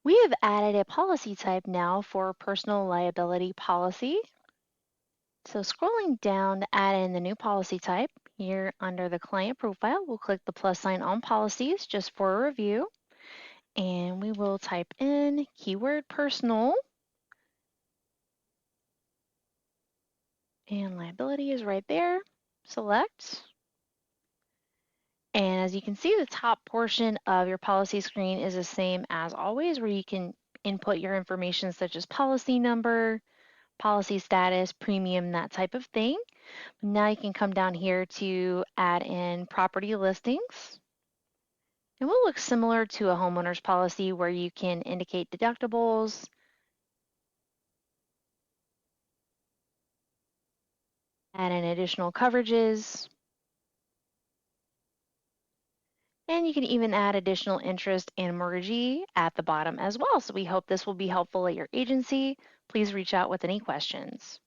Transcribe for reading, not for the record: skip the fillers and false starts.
We have added a policy type now for personal liability policy. So scrolling down to add in the new policy type, here under the client profile, we'll click the plus sign on policies just for a review. And we will type in keyword personal. And liability is right there. Select. And as you can see, the top portion of your policy screen is the same as always, where you can input your information such as policy number, policy status, premium, that type of thing. Now you can come down here to add in property listings. It will look similar to a homeowner's policy where you can indicate deductibles, add in additional coverages, and you can even add additional interest and mortgagee at the bottom as well. So we hope this will be helpful at your agency. Please reach out with any questions.